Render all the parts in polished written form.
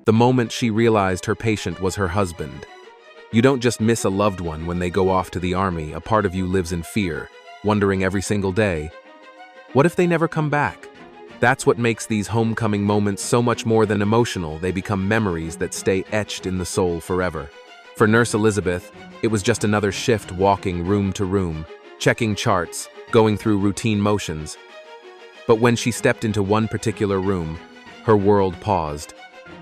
The moment she realized her patient was her husband. You don't just miss a loved one when they go off to the army. A part of you lives in fear, wondering every single day, what if they never come back? That's what makes these homecoming moments so much more than emotional. They become memories that stay etched in the soul forever. For Nurse Elizabeth, it was just another shift, walking room to room, checking charts, going through routine motions. But when she stepped into one particular room, her world paused.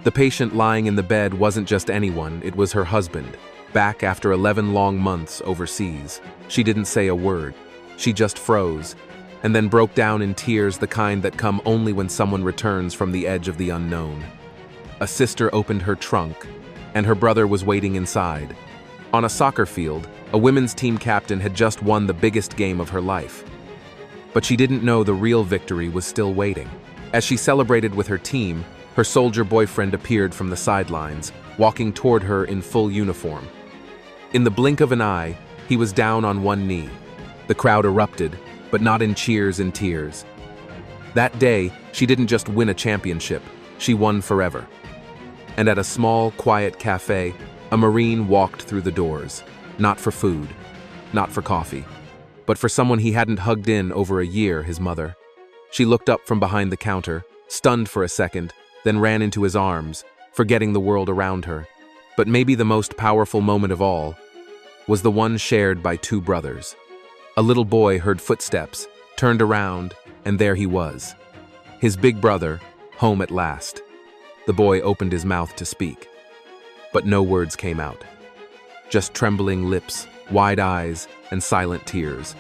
The patient lying in the bed wasn't just anyone, it was her husband, back after 11 long months overseas. She didn't say a word. She just froze, and then broke down in tears, the kind that come only when someone returns from the edge of the unknown. A sister opened her trunk, and her brother was waiting inside. On a soccer field, a women's team captain had just won the biggest game of her life. But she didn't know the real victory was still waiting. As she celebrated with her team, her soldier boyfriend appeared from the sidelines, walking toward her in full uniform. In the blink of an eye, he was down on one knee. The crowd erupted, but not in cheers and tears. That day, she didn't just win a championship, she won forever. And at a small, quiet cafe, a Marine walked through the doors, not for food, not for coffee, but for someone he hadn't hugged in over a year, his mother. She looked up from behind the counter, stunned for a second, then ran into his arms, forgetting the world around her. But maybe the most powerful moment of all was the one shared by two brothers. A little boy heard footsteps, turned around, and there he was. His big brother, home at last. The boy opened his mouth to speak, but no words came out. Just trembling lips, wide eyes, and silent tears.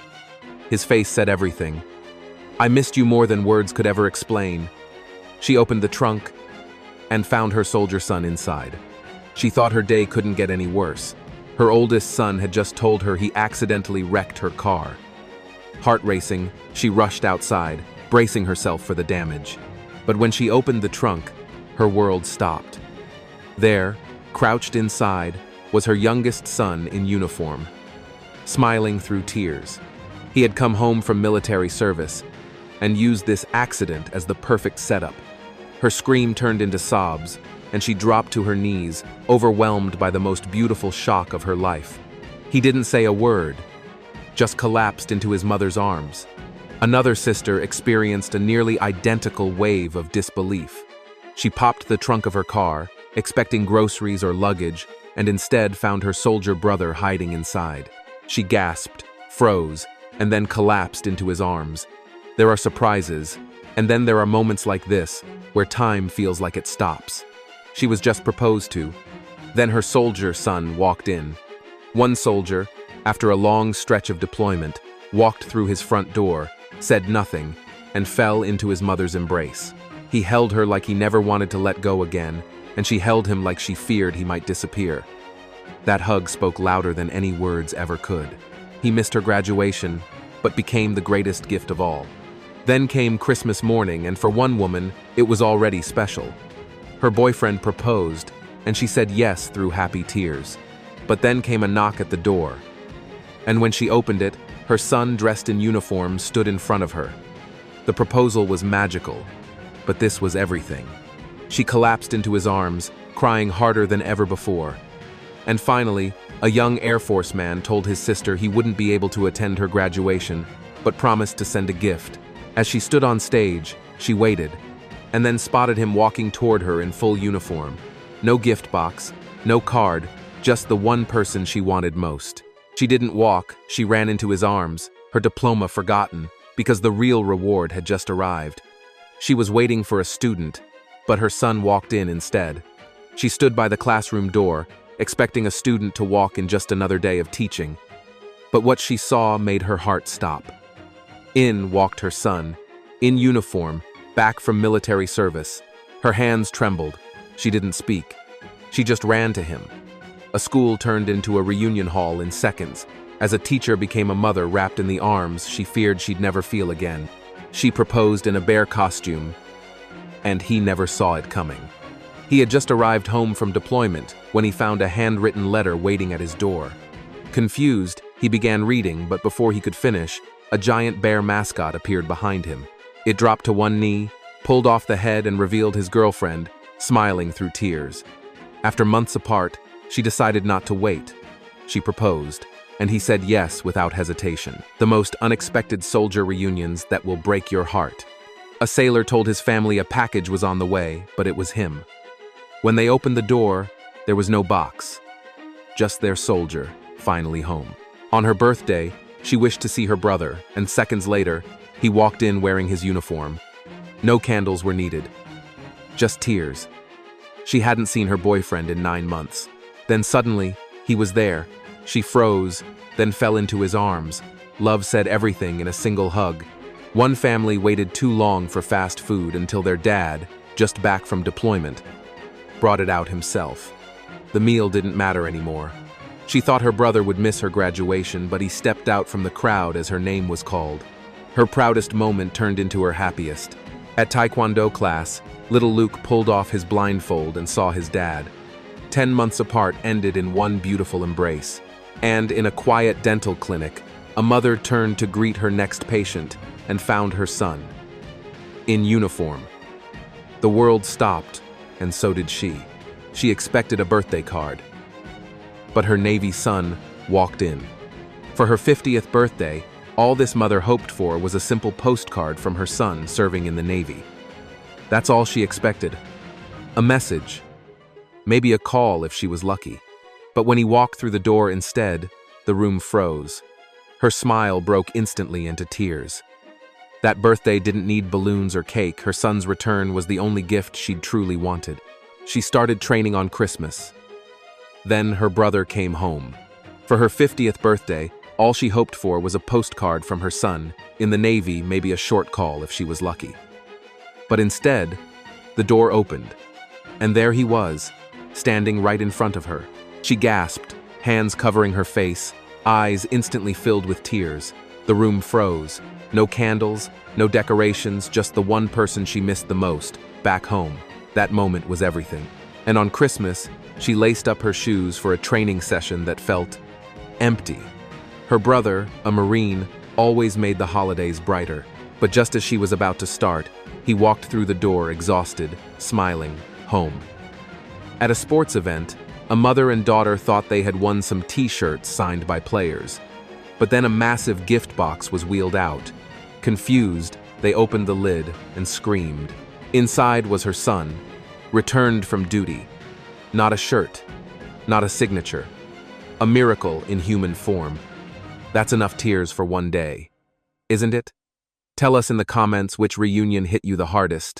His face said everything. "I missed you more than words could ever explain." She opened the trunk and found her soldier son inside. She thought her day couldn't get any worse. Her oldest son had just told her he accidentally wrecked her car. Heart racing, she rushed outside, bracing herself for the damage. But when she opened the trunk, her world stopped. There, crouched inside, was her youngest son in uniform, smiling through tears. He had come home from military service and used this accident as the perfect setup. Her scream turned into sobs, and she dropped to her knees, overwhelmed by the most beautiful shock of her life. He didn't say a word, just collapsed into his mother's arms. Another sister experienced a nearly identical wave of disbelief. She popped the trunk of her car, expecting groceries or luggage, and instead found her soldier brother hiding inside. She gasped, froze, and then collapsed into his arms. There are surprises, and then there are moments like this, where time feels like it stops. She was just proposed to. Then her soldier son walked in. One soldier, after a long stretch of deployment, walked through his front door, said nothing, and fell into his mother's embrace. He held her like he never wanted to let go again, and she held him like she feared he might disappear. That hug spoke louder than any words ever could. He missed her graduation, but became the greatest gift of all. Then came Christmas morning, and for one woman, it was already special. Her boyfriend proposed, and she said yes through happy tears. But then came a knock at the door. And when she opened it, her son, dressed in uniform, stood in front of her. The proposal was magical, but this was everything. She collapsed into his arms, crying harder than ever before. And finally, a young Air Force man told his sister he wouldn't be able to attend her graduation, but promised to send a gift. As she stood on stage, she waited, and then spotted him walking toward her in full uniform. No gift box, no card, just the one person she wanted most. She didn't walk, she ran into his arms, her diploma forgotten, because the real reward had just arrived. She was waiting for a student, but her son walked in instead. She stood by the classroom door, expecting a student to walk in just another day of teaching. But what she saw made her heart stop. In walked her son, in uniform, back from military service. Her hands trembled. She didn't speak. She just ran to him. A school turned into a reunion hall in seconds, as a teacher became a mother wrapped in the arms she feared she'd never feel again. She proposed in a bear costume, and he never saw it coming. He had just arrived home from deployment when he found a handwritten letter waiting at his door. Confused, he began reading, but before he could finish, a giant bear mascot appeared behind him. It dropped to one knee, pulled off the head, and revealed his girlfriend, smiling through tears. After months apart, she decided not to wait. She proposed, and he said yes without hesitation. The most unexpected soldier reunions that will break your heart. A sailor told his family a package was on the way, but it was him. When they opened the door, there was no box. Just their soldier, finally home. On her birthday, she wished to see her brother, and seconds later, he walked in wearing his uniform. No candles were needed. Just tears. She hadn't seen her boyfriend in 9 months. Then suddenly, he was there. She froze, then fell into his arms. Love said everything in a single hug. One family waited too long for fast food until their dad, just back from deployment, brought it out himself. The meal didn't matter anymore. She thought her brother would miss her graduation, but he stepped out from the crowd as her name was called. Her proudest moment turned into her happiest. At Taekwondo class, little Luke pulled off his blindfold and saw his dad. 10 months apart ended in one beautiful embrace. And in a quiet dental clinic, a mother turned to greet her next patient and found her son. In uniform. The world stopped, and so did she. She expected a birthday card. But her Navy son walked in. For her 50th birthday, all this mother hoped for was a simple postcard from her son serving in the Navy. That's all she expected. A message. Maybe a call if she was lucky. But when he walked through the door instead, the room froze. Her smile broke instantly into tears. That birthday didn't need balloons or cake. Her son's return was the only gift she'd truly wanted. She started training on Christmas. Then her brother came home. For her 50th birthday, all she hoped for was a postcard from her son. In the Navy, maybe a short call if she was lucky. But instead, the door opened. And there he was, standing right in front of her. She gasped, hands covering her face, eyes instantly filled with tears. The room froze. No candles, no decorations, just the one person she missed the most, back home. That moment was everything. And on Christmas, she laced up her shoes for a training session that felt empty. Her brother, a Marine, always made the holidays brighter. But just as she was about to start, he walked through the door exhausted, smiling, home. At a sports event, a mother and daughter thought they had won some t-shirts signed by players. But then a massive gift box was wheeled out. Confused, they opened the lid and screamed. Inside was her son, returned from duty. Not a shirt, not a signature. A miracle in human form. That's enough tears for one day. Isn't it? Tell us in the comments which reunion hit you the hardest.